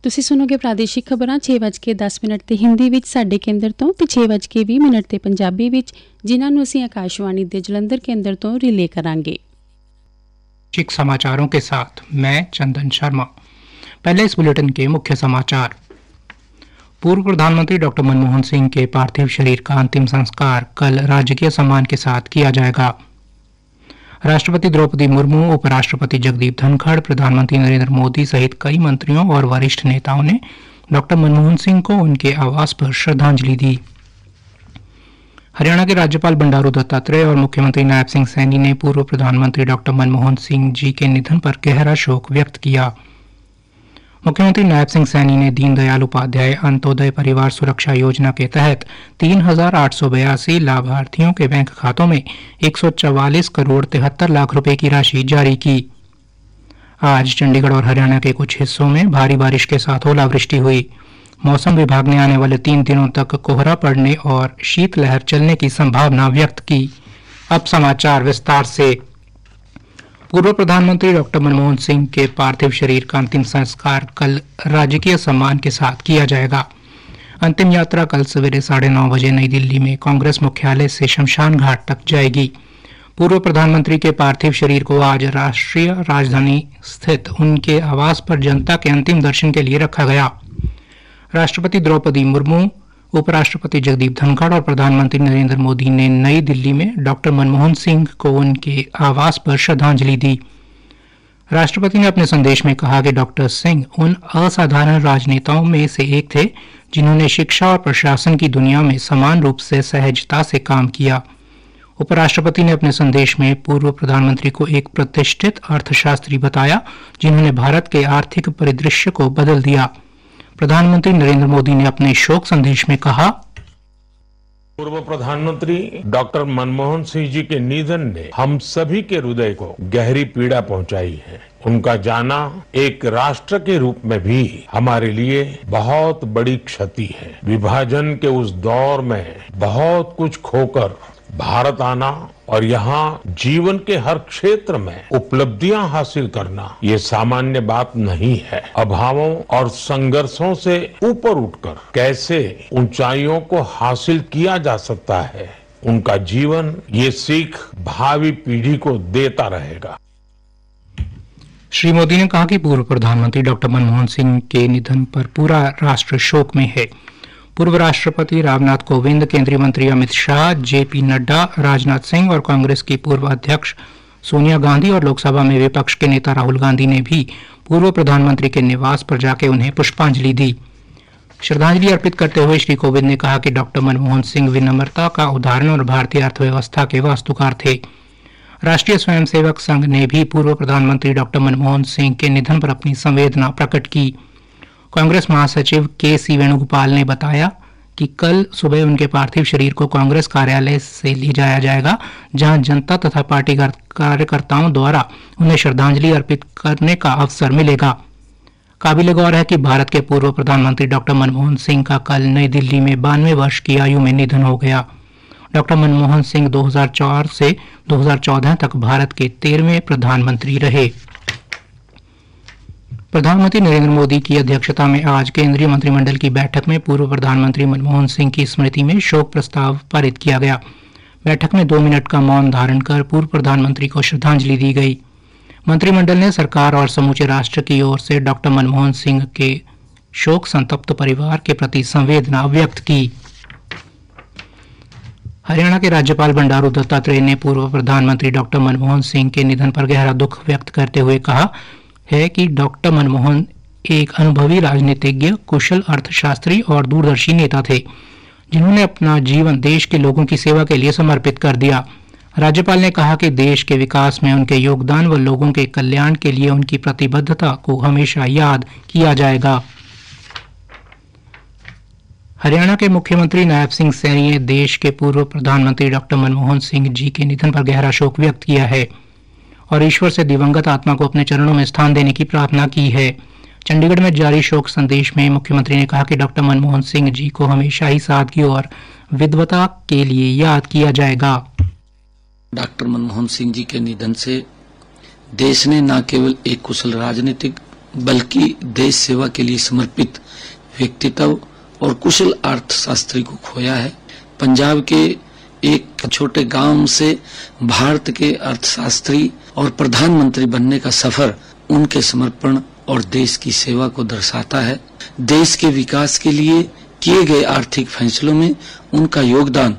ਤੁਸੀਂ ਸੁਣੋਗੇ ਪ੍ਰਾਦੇਸ਼ਿਕ ਖਬਰਾਂ 6:10 ਤੇ ਹਿੰਦੀ ਵਿੱਚ ਸਾਡੇ ਕੇਂਦਰ ਤੋਂ ਤੇ 6:20 ਤੇ ਪੰਜਾਬੀ ਵਿੱਚ, ਜਿਨ੍ਹਾਂ ਨੂੰ ਅਸੀਂ ਆਕਾਸ਼ਵਾणी ਦੇ ਜਲੰਧਰ केंद्र ਤੋਂ रिले करांगे। समाचारों के साथ मैं चंदन शर्मा। पहले इस बुलेटिन के मुख्य समाचार। पूर्व प्रधानमंत्री डॉक्टर मनमोहन सिंह के पार्थिव शरीर का अंतिम संस्कार कल राजकीय सम्मान के साथ किया जाएगा। राष्ट्रपति द्रौपदी मुर्मू, उपराष्ट्रपति जगदीप धनखड़, प्रधानमंत्री नरेंद्र मोदी सहित कई मंत्रियों और वरिष्ठ नेताओं ने डॉक्टर मनमोहन सिंह को उनके आवास पर श्रद्धांजलि दी। हरियाणा के राज्यपाल बंडारू दत्तात्रेय और मुख्यमंत्री नायब सिंह सैनी ने पूर्व प्रधानमंत्री डॉक्टर मनमोहन सिंह जी के निधन पर गहरा शोक व्यक्त किया। मुख्यमंत्री नायब सिंह सैनी ने दीनदयाल उपाध्याय अंत्योदय परिवार सुरक्षा योजना के तहत 3,882 लाभार्थियों के बैंक खातों में 144 करोड़ 73 लाख रुपए की राशि जारी की। आज चंडीगढ़ और हरियाणा के कुछ हिस्सों में भारी बारिश के साथ ओलावृष्टि हुई। मौसम विभाग ने आने वाले 3 दिनों तक कोहरा पड़ने और शीतलहर चलने की संभावना व्यक्त की। अब समाचार विस्तार से। पूर्व प्रधानमंत्री डॉक्टर मनमोहन सिंह के पार्थिव शरीर का अंतिम संस्कार कल राजकीय सम्मान के साथ किया जाएगा। अंतिम यात्रा कल सवेरे 9:30 बजे नई दिल्ली में कांग्रेस मुख्यालय से शमशान घाट तक जाएगी। पूर्व प्रधानमंत्री के पार्थिव शरीर को आज राष्ट्रीय राजधानी स्थित उनके आवास पर जनता के अंतिम दर्शन के लिए रखा गया। राष्ट्रपति द्रौपदी मुर्मू, उपराष्ट्रपति जगदीप धनखड़ और प्रधानमंत्री नरेंद्र मोदी ने नई दिल्ली में डॉक्टर मनमोहन सिंह को उनके आवास पर श्रद्धांजलि दी। राष्ट्रपति ने अपने संदेश में कहा कि डॉक्टर सिंह उन असाधारण राजनेताओं में से एक थे जिन्होंने शिक्षा और प्रशासन की दुनिया में समान रूप से सहजता से काम किया। उपराष्ट्रपति ने अपने संदेश में पूर्व प्रधानमंत्री को एक प्रतिष्ठित अर्थशास्त्री बताया जिन्होंने भारत के आर्थिक परिदृश्य को बदल दिया। प्रधानमंत्री नरेंद्र मोदी ने अपने शोक संदेश में कहा, पूर्व प्रधानमंत्री डॉक्टर मनमोहन सिंह जी के निधन ने हम सभी के हृदय को गहरी पीड़ा पहुंचाई है। उनका जाना एक राष्ट्र के रूप में भी हमारे लिए बहुत बड़ी क्षति है। विभाजन के उस दौर में बहुत कुछ खोकर भारत आना और यहाँ जीवन के हर क्षेत्र में उपलब्धियां हासिल करना ये सामान्य बात नहीं है। अभावों और संघर्षों से ऊपर उठकर कैसे ऊंचाइयों को हासिल किया जा सकता है, उनका जीवन ये सीख भावी पीढ़ी को देता रहेगा। श्री मोदी ने कहा कि पूर्व प्रधानमंत्री डॉक्टर मनमोहन सिंह के निधन पर पूरा राष्ट्र शोक में है। पूर्व राष्ट्रपति रामनाथ कोविंद, केंद्रीय मंत्री अमित शाह, जेपी नड्डा, राजनाथ सिंह और कांग्रेस की पूर्व अध्यक्ष सोनिया गांधी और लोकसभा में विपक्ष के नेता राहुल गांधी ने भी पूर्व प्रधानमंत्री के निवास पर जाकर उन्हें पुष्पांजलि दी। श्रद्धांजलि अर्पित करते हुए श्री कोविंद ने कहा कि डॉक्टर मनमोहन सिंह विनम्रता का उदाहरण और भारतीय अर्थव्यवस्था के वास्तुकार थे। राष्ट्रीय स्वयंसेवक संघ ने भी पूर्व प्रधानमंत्री डॉक्टर मनमोहन सिंह के निधन पर अपनी संवेदना प्रकट की। कांग्रेस महासचिव के.सी. वेणुगोपाल ने बताया कि कल सुबह उनके पार्थिव शरीर को कांग्रेस कार्यालय से ले जाया जाएगा, जहां जनता तथा पार्टी कार्यकर्ताओं द्वारा उन्हें श्रद्धांजलि अर्पित करने का अवसर मिलेगा। काबिल गौर है कि भारत के पूर्व प्रधानमंत्री डॉक्टर मनमोहन सिंह का कल नई दिल्ली में 92 वर्ष की आयु में निधन हो गया। डॉक्टर मनमोहन सिंह 2004 से 2014 तक भारत के 13वें प्रधानमंत्री रहे। प्रधानमंत्री नरेंद्र मोदी की अध्यक्षता में आज केंद्रीय मंत्रिमंडल की बैठक में पूर्व प्रधानमंत्री मनमोहन सिंह की स्मृति में शोक प्रस्ताव पारित किया गया। बैठक में 2 मिनट का मौन धारण कर पूर्व प्रधानमंत्री को श्रद्धांजलि दी गई। मंत्रिमंडल ने सरकार और समूचे राष्ट्र की ओर से डॉक्टर मनमोहन सिंह के शोक संतप्त परिवार के प्रति संवेदना व्यक्त की। हरियाणा के राज्यपाल बंडारू दत्तात्रेय ने पूर्व प्रधानमंत्री डॉक्टर मनमोहन सिंह के निधन पर गहरा दुख व्यक्त करते हुए कहा है कि डॉक्टर मनमोहन एक अनुभवी राजनीतिज्ञ, कुशल अर्थशास्त्री और दूरदर्शी नेता थे, जिन्होंने अपना जीवन देश के लोगों की सेवा के लिए समर्पित कर दिया। राज्यपाल ने कहा कि देश के विकास में उनके योगदान व लोगों के कल्याण के लिए उनकी प्रतिबद्धता को हमेशा याद किया जाएगा। हरियाणा के मुख्यमंत्री नायब सिंह सैनी ने देश के पूर्व प्रधानमंत्री डॉक्टर मनमोहन सिंह जी के निधन पर गहरा शोक व्यक्त किया है और ईश्वर से दिवंगत आत्मा को अपने चरणों में स्थान देने की प्रार्थना की है। चंडीगढ़ में जारी शोक संदेश में मुख्यमंत्री ने कहा कि डॉक्टर मनमोहन सिंह जी को हमेशा ही सादगी और विद्वता के लिए याद किया जाएगा। डॉक्टर मनमोहन सिंह जी के निधन से देश ने न केवल एक कुशल राजनीतिक बल्कि देश सेवा के लिए समर्पित व्यक्तित्व और कुशल अर्थशास्त्री को खोया है। पंजाब के एक छोटे गांव से भारत के अर्थशास्त्री और प्रधानमंत्री बनने का सफर उनके समर्पण और देश की सेवा को दर्शाता है। देश के विकास के लिए किए गए आर्थिक फैसलों में उनका योगदान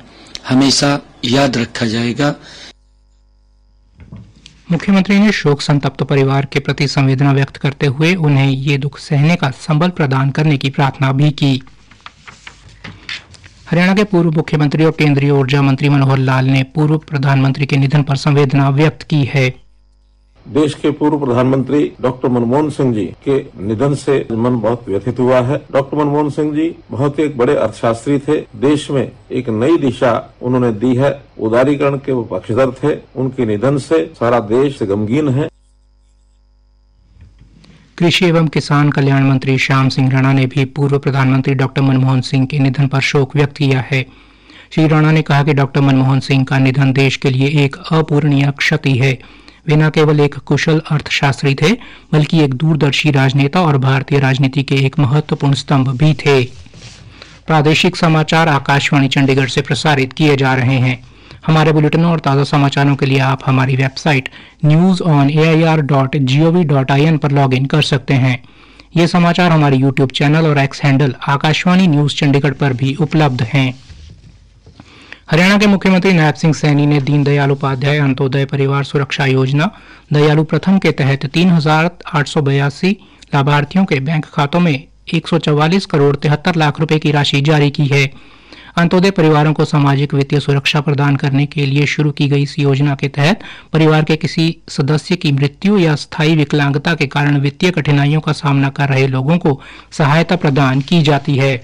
हमेशा याद रखा जाएगा। मुख्यमंत्री ने शोक संतप्त परिवार के प्रति संवेदना व्यक्त करते हुए उन्हें ये दुख सहने का संबल प्रदान करने की प्रार्थना भी की। हरियाणा के पूर्व मुख्यमंत्री और केंद्रीय ऊर्जा मंत्री मनोहर लाल ने पूर्व प्रधानमंत्री के निधन पर संवेदना व्यक्त की है। देश के पूर्व प्रधानमंत्री डॉक्टर मनमोहन सिंह जी के निधन से मन बहुत व्यथित हुआ है। डॉक्टर मनमोहन सिंह जी बहुत एक बड़े अर्थशास्त्री थे। देश में एक नई दिशा उन्होंने दी है। उदारीकरण के वो पक्षधर थे। उनके निधन से सारा देश गमगीन है। कृषि एवं किसान कल्याण मंत्री श्याम सिंह राणा ने भी पूर्व प्रधानमंत्री डॉक्टर मनमोहन सिंह के निधन पर शोक व्यक्त किया है। श्री राणा ने कहा कि डॉक्टर मनमोहन सिंह का निधन देश के लिए एक अपूरणीय क्षति है। वे न केवल एक कुशल अर्थशास्त्री थे, बल्कि एक दूरदर्शी राजनेता और भारतीय राजनीति के एक महत्वपूर्ण स्तंभ भी थे। प्रादेशिक समाचार आकाशवाणी चंडीगढ़ से प्रसारित किए जा रहे हैं। हमारे बुलेटिनों और ताज़ा समाचारों के लिए आप हमारी वेबसाइट news.air.gov.in पर लॉगिन कर सकते हैं। ये समाचार हमारे यूट्यूब चैनल और x handle Akashvani news Chandigarh पर भी उपलब्ध हैं। हरियाणा के मुख्यमंत्री नायब सिंह सैनी ने दीनदयाल उपाध्याय अंत्योदय परिवार सुरक्षा योजना दयालु प्रथम के तहत 3,882 लाभार्थियों के बैंक खातों में 144 करोड़ 73 लाख रुपए की राशि जारी की है। अंत्योदय परिवारों को सामाजिक वित्तीय सुरक्षा प्रदान करने के लिए शुरू की गई इस योजना के तहत परिवार के किसी सदस्य की मृत्यु या स्थायी विकलांगता के कारण वित्तीय कठिनाइयों का सामना कर रहे लोगों को सहायता प्रदान की जाती है।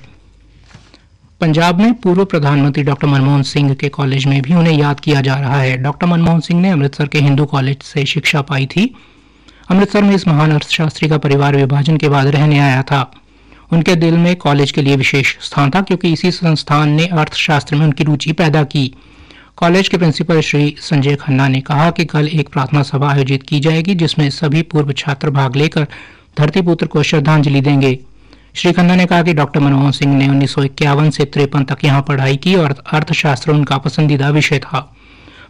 पंजाब में पूर्व प्रधानमंत्री डॉक्टर मनमोहन सिंह के कॉलेज में भी उन्हें याद किया जा रहा है। डॉक्टर मनमोहन सिंह ने अमृतसर के हिंदू कॉलेज से शिक्षा पाई थी। अमृतसर में इस महान अर्थशास्त्री का परिवार विभाजन के बाद रहने आया था। उनके दिल में कॉलेज के लिए विशेष स्थान था, क्योंकि इसी संस्थान ने अर्थशास्त्र में उनकी रुचि पैदा की। कॉलेज के प्रिंसिपल श्री संजय खन्ना ने कहा कि कल एक प्रार्थना सभा आयोजित की जाएगी, जिसमें सभी पूर्व छात्र भाग लेकर धरतीपुत्र को श्रद्धांजलि देंगे। श्री खन्ना ने कहा कि डॉक्टर मनमोहन सिंह ने 1951 से 53 तक यहाँ पढ़ाई की और अर्थशास्त्र उनका पसंदीदा विषय था।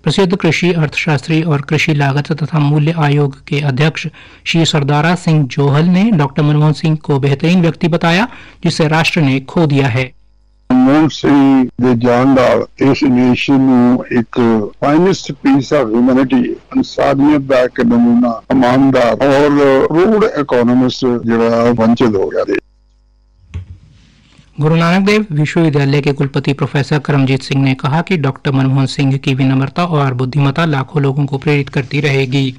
प्रसिद्ध कृषि अर्थशास्त्री और कृषि लागत तथा मूल्य आयोग के अध्यक्ष श्री सरदारा सिंह जोहल ने डॉक्टर मनमोहन सिंह को बेहतरीन व्यक्ति बताया, जिसे राष्ट्र ने खो दिया है। मनमोहन सिंह ਦੇ ਜਾਣ ਨਾਲ ਇਸ ਨੇਸ਼ਨ ਨੂੰ ਇੱਕ ਫਾਈਨੈਸਟ ਪੀਸ ਆਫ ਹਿਊਮੈਨਿਟੀ ਇਨਸਾਨੀਅਤ ਦਾ ਇੱਕ ਨਮੂਨਾ ਇਮਾਨਦਾਰ ਔਰ ਰੂਡ ਇਕੋਨੋਮਿਸਟ ਜਿਹੜਾ ਵੰਚਿਤ ਹੋ ਗਿਆ। गुरु नानक देव विश्वविद्यालय के कुलपति प्रोफेसर करमजीत सिंह ने कहा कि डॉक्टर मनमोहन सिंह की विनम्रता और बुद्धिमत्ता लाखों लोगों को प्रेरित करती रहेगी।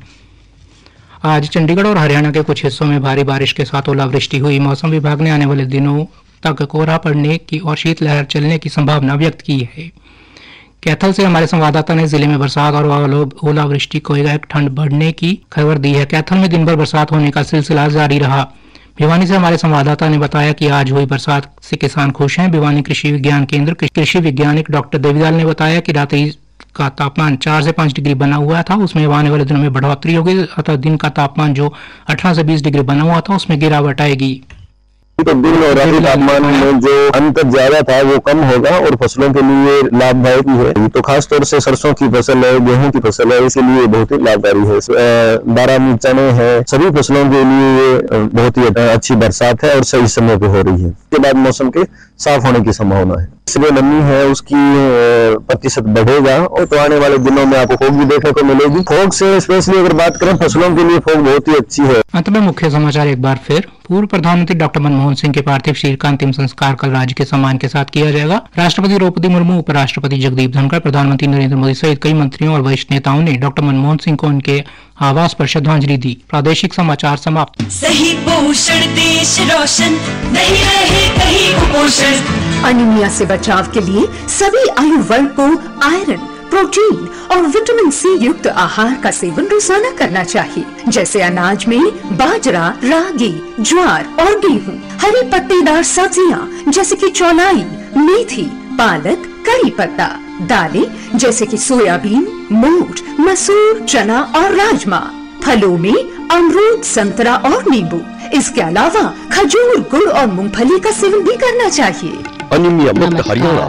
आज चंडीगढ़ और हरियाणा के कुछ हिस्सों में भारी बारिश के साथ ओलावृष्टि हुई। मौसम विभाग ने आने वाले दिनों तक कोहरा पड़ने की और शीतलहर चलने की संभावना व्यक्त की है। कैथल से हमारे संवाददाता ने जिले में बरसात और ओलावृष्टि को एक ठंड बढ़ने की खबर दी है। कैथल में दिन भर बरसात होने का सिलसिला जारी रहा। भिवानी से हमारे संवाददाता ने बताया कि आज हुई बरसात से किसान खुश हैं। भिवानी कृषि विज्ञान केंद्र कृषि वैज्ञानिक डॉक्टर देवीलाल ने बताया कि रात्रि का तापमान 4 से 5 डिग्री बना हुआ था, उसमें आने वाले दिनों में बढ़ोतरी होगी, अतः दिन का तापमान जो 18 से 20 डिग्री बना हुआ था उसमें गिरावट आएगी। तो दिन और रात तापमान में जो अंतर ज्यादा था वो कम होगा और फसलों के लिए लाभदायक ही है। तो खास तौर से सरसों की फसल है, गेहूं की फसल है, इसलिए बहुत ही लाभकारी है। बारह चने है, सभी फसलों के लिए बहुत ही अच्छी बरसात है और सही समय पे हो रही है। इसके बाद मौसम के साफ होने की संभावना है। इसलिए नमी है उसकी प्रतिशत बढ़ेगा और तो आने वाले दिनों में आपको फोग भी देखने को मिलेगी। फोग से स्पेशली अगर बात करें फसलों के लिए फोग बहुत ही अच्छी है। अंत में मुख्य समाचार एक बार फिर। पूर्व प्रधानमंत्री डॉक्टर मनमोहन सिंह के पार्थिव शरीर का अंतिम संस्कार कल राज्य के सम्मान के साथ किया जाएगा। राष्ट्रपति द्रौपदी मुर्मू, उपराष्ट्रपति जगदीप धनखड़, प्रधानमंत्री नरेंद्र मोदी सहित कई मंत्रियों और वरिष्ठ नेताओं ने डॉक्टर मनमोहन सिंह को उनके आवास पर श्रद्धांजलि दी। प्रादेशिक समाचार समाप्त। सही पोषण देश रोशन, नहीं रहे कहीं कुपोषण। अनीमिया से बचाव के लिए सभी आयु वर्ग को आयरन, प्रोटीन और विटामिन सी युक्त आहार का सेवन रोजाना करना चाहिए, जैसे अनाज में बाजरा, रागी, ज्वार और गेहूं, हरी पत्तेदार सब्जियां जैसे कि चौलाई, मेथी, पालक, करी पत्ता, दालें जैसे कि सोयाबीन, मूंग, मसूर, चना और राजमा, फलों में अमरूद, संतरा और नींबू, इसके अलावा खजूर, गुड़ और मूंगफली का सेवन भी करना चाहिए। अनीमिया मुक्त हरियाणा।